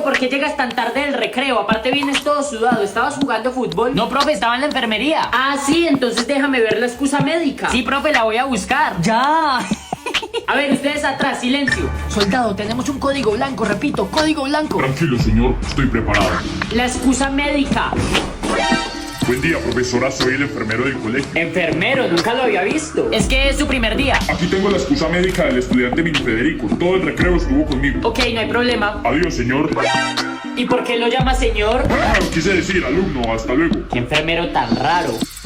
¿por qué llegas tan tarde del recreo? Aparte vienes todo sudado, ¿estabas jugando fútbol? No, profe, estaba en la enfermería. Ah, sí, entonces déjame ver la excusa médica. Sí, profe, la voy a buscar. Ya. A ver, ustedes atrás, silencio. Soldado, tenemos un código blanco, repito, código blanco. Tranquilo, señor, estoy preparado. La excusa médica. Buen día, profesora, soy el enfermero del colegio. Enfermero, nunca lo había visto. Es que es su primer día. Aquí tengo la excusa médica del estudiante Mini Federico. Todo el recreo estuvo conmigo. Ok, no hay problema. Adiós, señor. ¿Y por qué lo llama señor? Quise decir, alumno, hasta luego. Qué enfermero tan raro.